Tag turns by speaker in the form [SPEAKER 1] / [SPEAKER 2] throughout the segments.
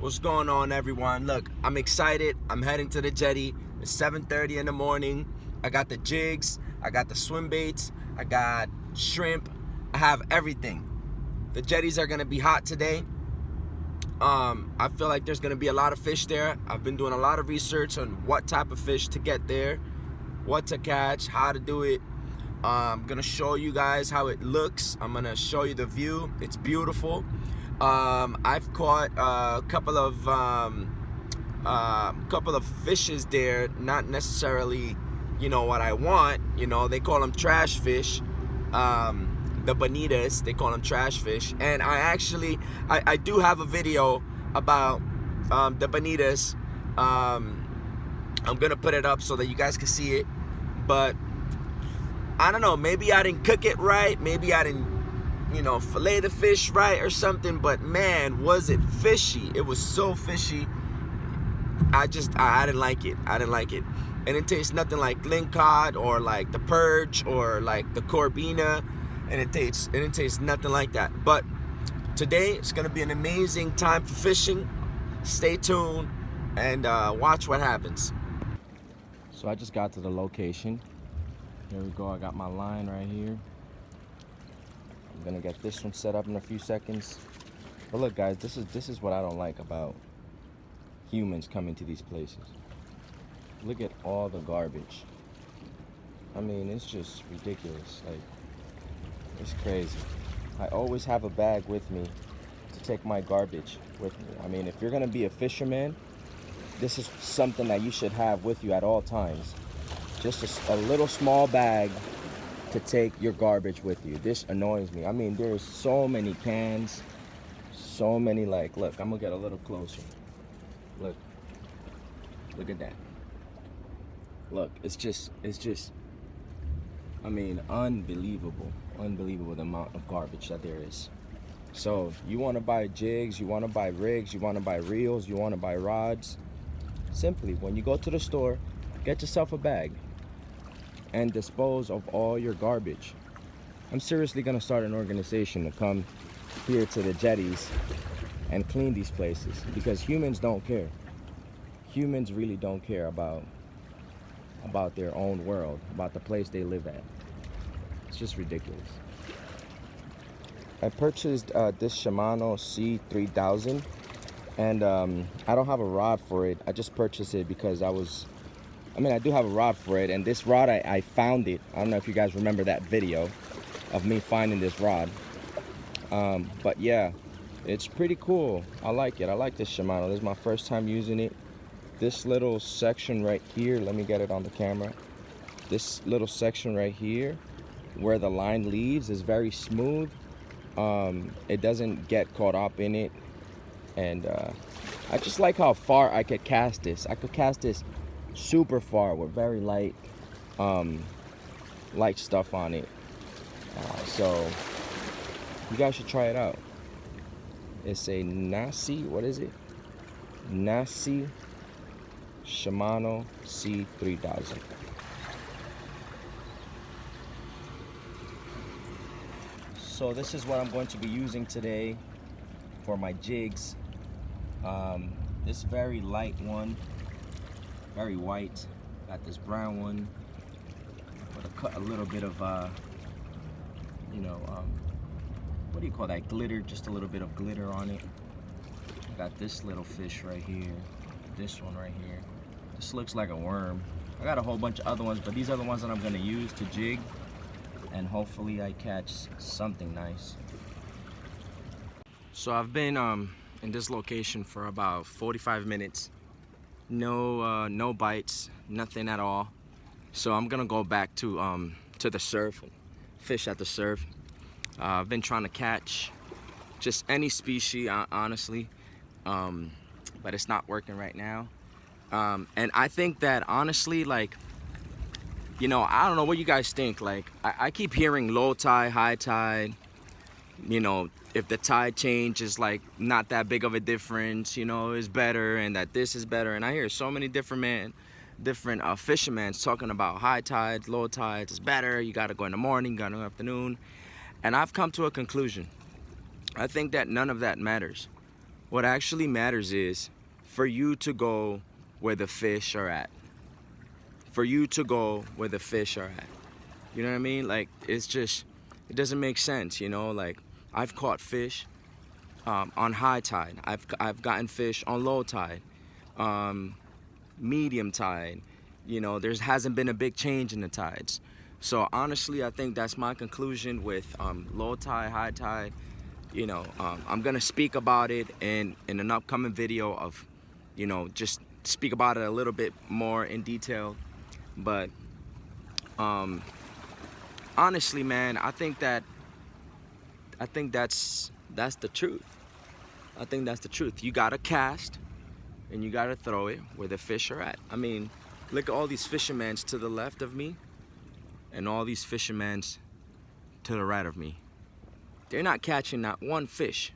[SPEAKER 1] What's going on, everyone? Look, I'm excited. I'm heading to the jetty. It's 7:30 in the morning. I got the jigs, I got the swim baits, I got shrimp, I have everything. The jetties are gonna be hot today. I feel like there's gonna be a lot of fish there. I've been doing a lot of research on what type of fish to get there, what to catch, how to do it. I'm gonna show you guys how it looks. I'm gonna show you the view. It's beautiful. I've caught a couple of fishes there, not necessarily, what I want. They call them trash fish. The bonitas, they call them trash fish. And I do have a video about the bonitas. I'm gonna put it up so that you guys can see it. But I don't know, maybe I didn't cook it right, maybe I didn't fillet the fish right or something, but man, was it fishy. It was so fishy. I didn't like it. And it tastes nothing like lingcod or like the perch or like the corbina, and it tastes nothing like that. But today it's gonna be an amazing time for fishing. Stay tuned and watch what happens. So I just got to the location. Here we go. I got my line right here. I'm gonna get this one set up in a few seconds. But look, guys, this is what I don't like about humans coming to these places. Look at all the garbage. I mean, it's just ridiculous. Like, it's crazy. I always have a bag with me to take my garbage with me. I mean, if you're gonna be a fisherman, this is something that you should have with you at all times. Just a little small bag to take your garbage with you. This annoys me. I mean, there's so many cans, so many, like, look, I'm gonna get a little closer. Look at that. Look, it's just, I mean, unbelievable the amount of garbage that there is. So you wanna buy jigs, you wanna buy rigs, you wanna buy reels, you wanna buy rods, simply, when you go to the store, get yourself a bag and dispose of all your garbage. I'm seriously gonna start an organization to come here to the jetties and clean these places, because humans don't care. Humans really don't care about their own world, about the place they live at. It's just ridiculous. I purchased this Shimano C3000, and I don't have a rod for it. I just purchased it because I do have a rod for it, and this rod, I found it. I don't know if you guys remember that video of me finding this rod. But yeah, it's pretty cool. I like it. I like this Shimano. This is my first time using it. This little section right here, let me get it on the camera. This little section right here, where the line leaves, is very smooth. It doesn't get caught up in it. And I just like how far I could cast this. I could cast this super far with very light stuff on it. So you guys should try it out. It's a Nasi, what is it? Nasi Shimano C3000. So this is what I'm going to be using today for my jigs. This very light one, very white. Got this brown one with a little bit of what do you call that, glitter, just a little bit of glitter on it. I got this little fish right here, this one right here. This looks like a worm. I got a whole bunch of other ones, but these are the ones that I'm gonna use to jig, and hopefully I catch something nice. So I've been in this location for about 45 minutes. No bites, nothing at all. So I'm gonna go back to the surf, fish at the surf. I've been trying to catch just any species, honestly, but it's not working right now. And I think that honestly, like, I don't know what you guys think. Like, I keep hearing low tide, high tide. If the tide change is like not that big of a difference, is better, and that this is better. And I hear so many different fishermen talking about high tides, low tides is better. You got to go in the morning, you got to go in the afternoon. And I've come to a conclusion. I think that none of that matters. What actually matters is for you to go where the fish are at. For you to go where the fish are at. You know what I mean? Like, it's just, it doesn't make sense, you know? Like, I've caught fish on high tide. I've gotten fish on low tide, medium tide. You know, there hasn't been a big change in the tides. So honestly, I think that's my conclusion with low tide, high tide. You know, I'm gonna speak about it in an upcoming video of, you know, just speak about it a little bit more in detail. But honestly, man, I think that's the truth. I think that's the truth. You gotta cast and you gotta throw it where the fish are at. I mean, look at all these fishermen to the left of me and all these fishermen to the right of me. They're not catching not one fish.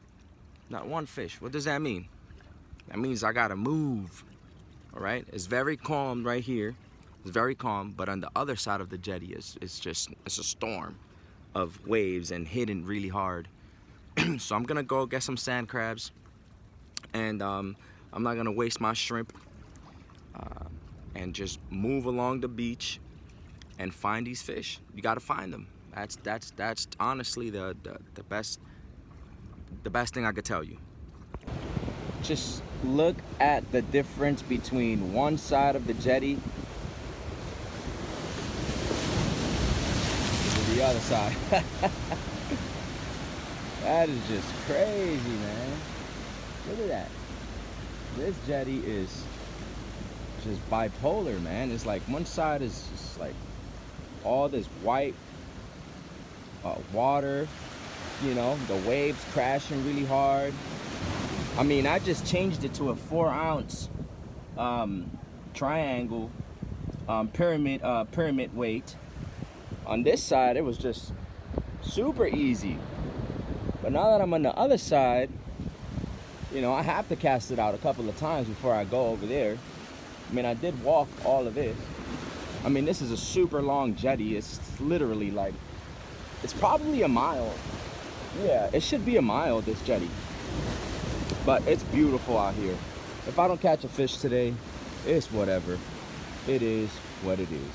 [SPEAKER 1] Not one fish. What does that mean? That means I gotta move. All right? It's very calm right here. It's very calm, but on the other side of the jetty it's a storm of waves and hitting really hard. So I'm gonna go get some sand crabs, and I'm not gonna waste my shrimp, and just move along the beach and find these fish. You gotta find them. That's honestly the best thing I could tell you. Just look at the difference between one side of the jetty to the other side. That is just crazy, man. Look at that. This jetty is just bipolar, man. It's like one side is just like all this white water, you know, the waves crashing really hard. I mean, I just changed it to a 4-ounce triangle pyramid weight. On this side, it was just super easy. But now that I'm on the other side, you know, I have to cast it out a couple of times before I go over there. I mean, I did walk all of this. I mean, this is a super long jetty. It's literally like, it's probably a mile. Yeah, it should be a mile, this jetty. But it's beautiful out here. If I don't catch a fish today, it's whatever. It is what it is.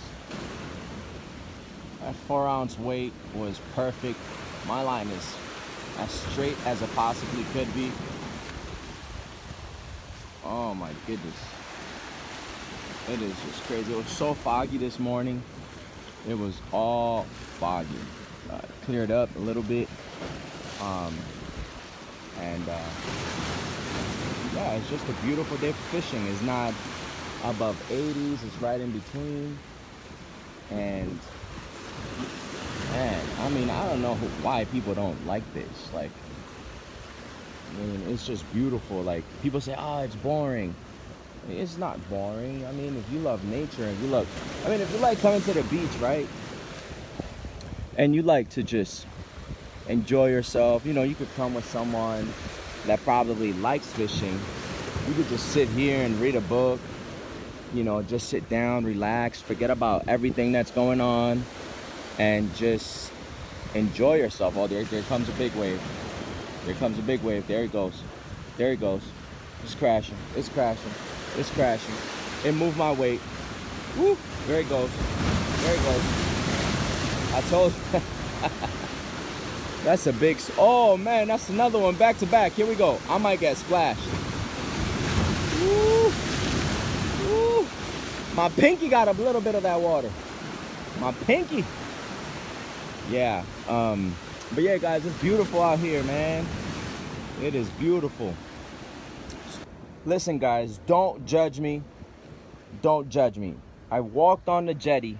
[SPEAKER 1] That 4-ounce weight was perfect. My line is as straight as it possibly could be. Oh my goodness. It is just crazy. It was so foggy this morning. It was all foggy. Cleared up a little bit. Yeah, it's just a beautiful day for fishing. It's not above 80s. It's right in between. And man, I mean, I don't know why people don't like this. Like, I mean, it's just beautiful. Like, people say, oh, it's boring. It's not boring. I mean, if you love nature and you love, I mean, if you like coming to the beach, right? And you like to just enjoy yourself, you know, you could come with someone that probably likes fishing. You could just sit here and read a book, you know, just sit down, relax, forget about everything that's going on, and just enjoy yourself. Oh, there comes a big wave. There comes a big wave. There it goes. There it goes. It's crashing. It's crashing. It's crashing. It moved my weight. Woo! There it goes. There it goes. I told you. That's a big... Oh, man, that's another one back to back. Here we go. I might get splashed. Woo! Woo! My pinky got a little bit of that water. My pinky. Yeah. But yeah, guys, it's beautiful out here, man. It is beautiful. Listen, guys, don't judge me. Don't judge me. I walked on the jetty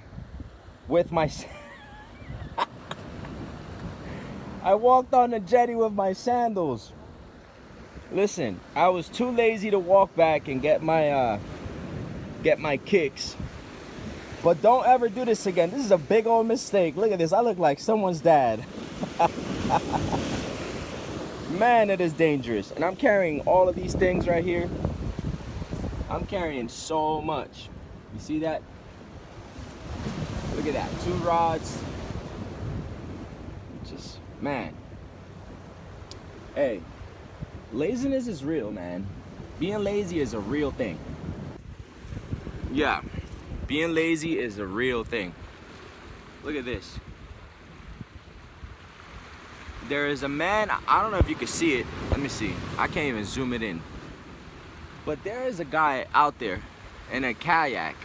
[SPEAKER 1] with my... I walked on the jetty with my sandals. Listen, I was too lazy to walk back and get my kicks. But don't ever do this again. This is a big old mistake. Look at this. I look like someone's dad. Man, it is dangerous. And I'm carrying all of these things right here. I'm carrying so much. You see that? Look at that. 2 rods. Just, man. Hey, laziness is real, man. Being lazy is a real thing. Yeah, being lazy is a real thing. Look at this. There is a man, I don't know if you can see it. Let me see. I can't even zoom it in. But there is a guy out there in a kayak.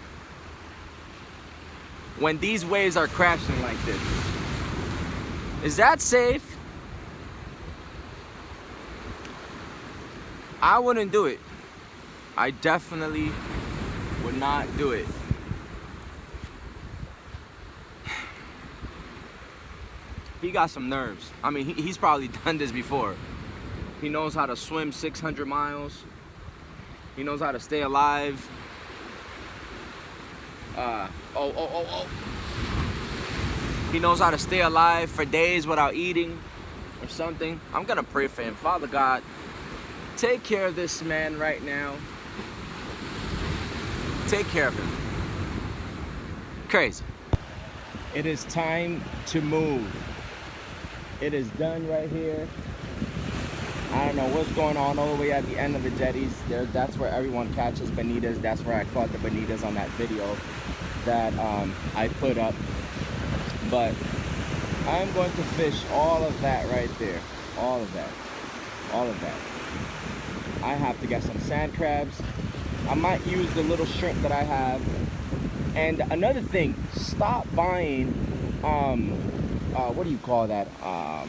[SPEAKER 1] When these waves are crashing like this, is that safe? I wouldn't do it. I definitely would not do it. He got some nerves. I mean, he's probably done this before. He knows how to swim 600 miles. He knows how to stay alive. He knows how to stay alive for days without eating or something. I'm gonna pray for him. Father God, take care of this man right now. Take care of him. Crazy. It is time to move. It is done right here. I don't know what's going on all the way at the end of the jetties. That's where everyone catches bonitas. That's where I caught the bonitas on that video that I put up. But I'm going to fish all of that right there. All of that. All of that. I have to get some sand crabs. I might use the little shrimp that I have. And another thing, stop buying, what do you call that?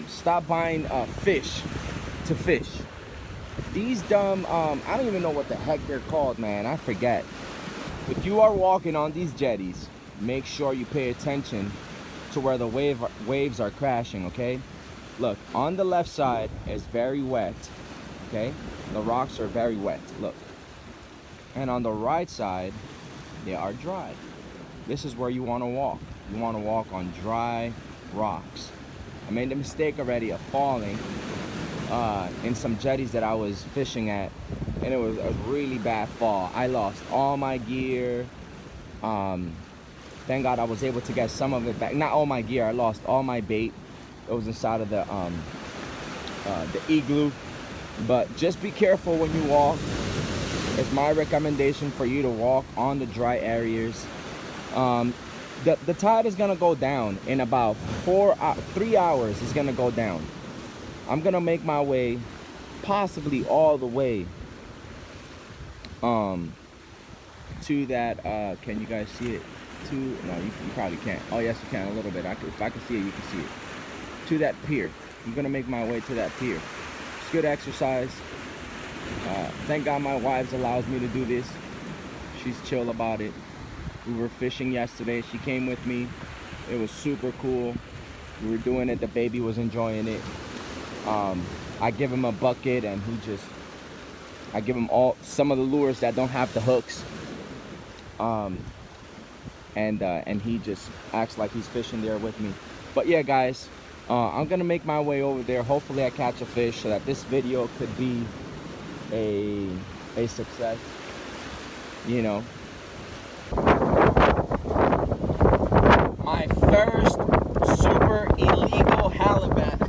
[SPEAKER 1] Stop buying fish to fish. These dumb, I don't even know what the heck they're called, man. I forget. If you are walking on these jetties, make sure you pay attention to where the waves are crashing, okay? Look, on the left side is very wet, okay? The rocks are very wet, look. And on the right side, they are dry. This is where you want to walk. You want to walk on dry rocks. I made the mistake already of falling in some jetties that I was fishing at, and it was a really bad fall. I lost all my gear. Thank God I was able to get some of it back. Not all my gear, I lost all my bait. It was inside of the igloo. But just be careful when you walk. It's my recommendation for you to walk on the dry areas. The tide is gonna go down in about 3 hours. It's gonna go down. I'm gonna make my way, possibly all the way, to that. Can you guys see it? No, you probably can't. Oh yes, you can a little bit. If I can see it, you can see it. To that pier. I'm gonna make my way to that pier. It's good exercise. Thank God my wife allows me to do this. She's chill about it. We were fishing yesterday. She came with me. It was super cool. We were doing it. The baby was enjoying it. I give him a bucket, and I give him some of the lures that don't have the hooks. And he just acts like he's fishing there with me. But yeah, guys, I'm gonna make my way over there. Hopefully I catch a fish so that this video could be a success, you know. My first super illegal halibut.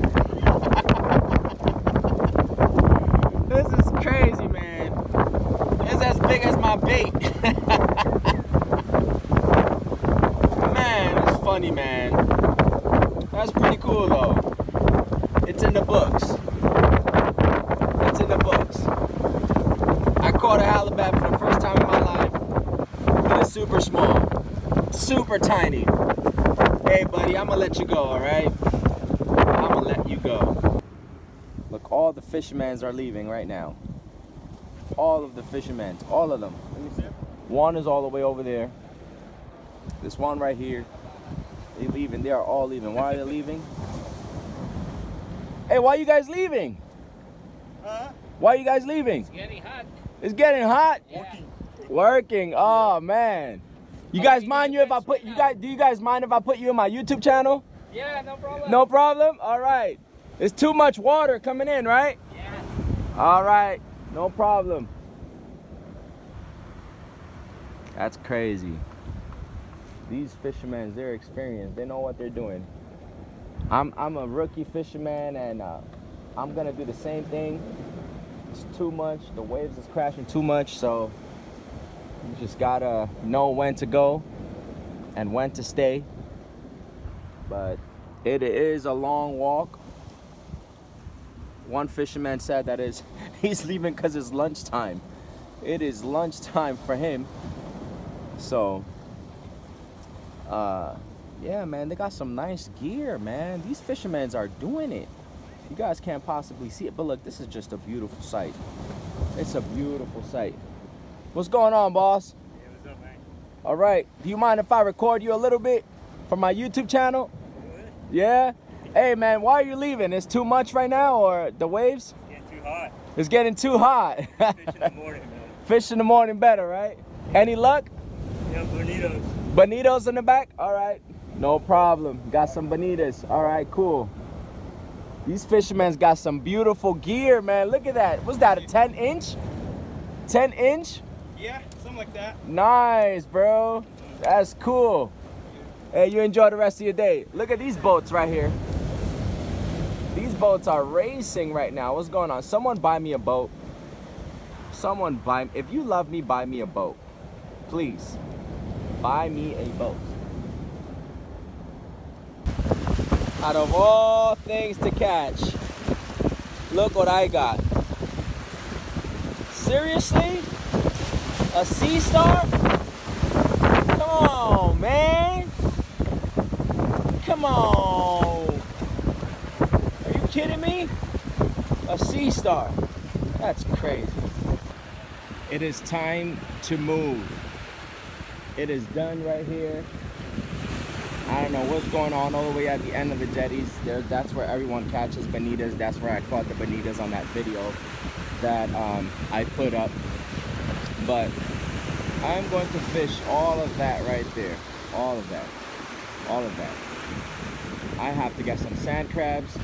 [SPEAKER 1] This is crazy, man. It's as big as my bait. Man, it's funny, man. That's pretty cool, though. It's in the books. It's in the books. I caught a halibut for the first time in my life. But it's super small. Super tiny. Hey, buddy, I'm gonna let you go, all right? I'm gonna let you go. Look, all the fishermen are leaving right now. All of the fishermen, all of them. Let me see. One is all the way over there. This one right here. They're leaving. They are all leaving. Why are they leaving? Hey, why are you guys leaving? Huh? Why are you guys leaving?
[SPEAKER 2] It's getting hot.
[SPEAKER 1] It's getting hot?
[SPEAKER 2] Yeah.
[SPEAKER 1] Working. Oh, man. You guys mind you if I put you guys? Do you guys mind if I put you in my YouTube channel?
[SPEAKER 2] Yeah, no problem.
[SPEAKER 1] No problem. All right. It's too much water coming in, right?
[SPEAKER 2] Yeah.
[SPEAKER 1] All right. No problem. That's crazy. These fishermen, they're experienced. They know what they're doing. I'm a rookie fisherman, and I'm gonna do the same thing. It's too much. The waves is crashing too much, so you just gotta know when to go and when to stay. But it is a long walk. One fisherman said that he's leaving because it's lunchtime. It is lunchtime for him. So, yeah, man, they got some nice gear, man. These fishermen are doing it. You guys can't possibly see it, but look, this is just a beautiful sight. It's a beautiful sight. What's going on, boss?
[SPEAKER 2] Hey, what's up, man?
[SPEAKER 1] All right. Do you mind if I record you a little bit for my YouTube channel? Yeah? Hey, man, why are you leaving? It's too much right now, or the waves?
[SPEAKER 2] It's getting too hot.
[SPEAKER 1] It's getting too hot.
[SPEAKER 2] Fish in the morning, man.
[SPEAKER 1] Fish in the morning better, right? Any luck?
[SPEAKER 2] Yeah, bonitos.
[SPEAKER 1] Bonitos in the back? All right. No problem. Got some bonitas. All right, cool. These fishermen's got some beautiful gear, man. Look at that. What's that, a 10-inch? 10-inch?
[SPEAKER 2] Yeah, something like that.
[SPEAKER 1] Nice, bro. That's cool. Hey, you enjoy the rest of your day. Look at these boats right here. These boats are racing right now. What's going on? Someone buy me a boat. Someone buy, if you love me, buy me a boat. Please, buy me a boat. Out of all things to catch, look what I got. Seriously? A sea star? Come on, man. Come on. Are you kidding me? A sea star. That's crazy. It is time to move. It is done right here. I don't know what's going on all the way at the end of the jetties. That's where everyone catches bonitas. That's where I caught the bonitas on that video that I put up. But I'm going to fish all of that right there. All of that. All of that. I have to get some sand crabs.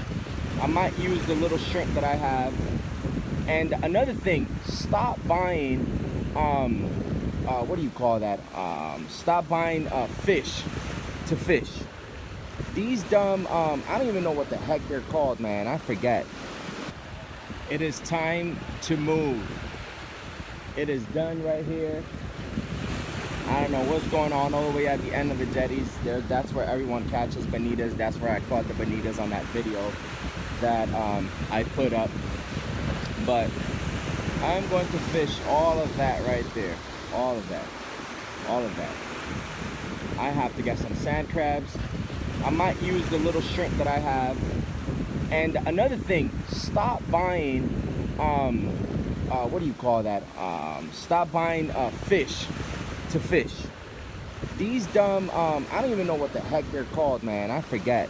[SPEAKER 1] I might use the little shrimp that I have. And another thing, stop buying, what do you call that? Stop buying fish to fish. These dumb, I don't even know what the heck they're called, man. I forget. It is time to move. It is done right here. I don't know what's going on all the way at the end of the jetties. That's where everyone catches bonitas. That's where I caught the bonitas on that video that I put up. But I'm going to fish all of that right there. All of that. All of that. I have to get some sand crabs. I might use the little shrimp that I have. And another thing, stop buying, what do you call that? Stop buying fish to fish. These dumb, I don't even know what the heck they're called, man. I forget.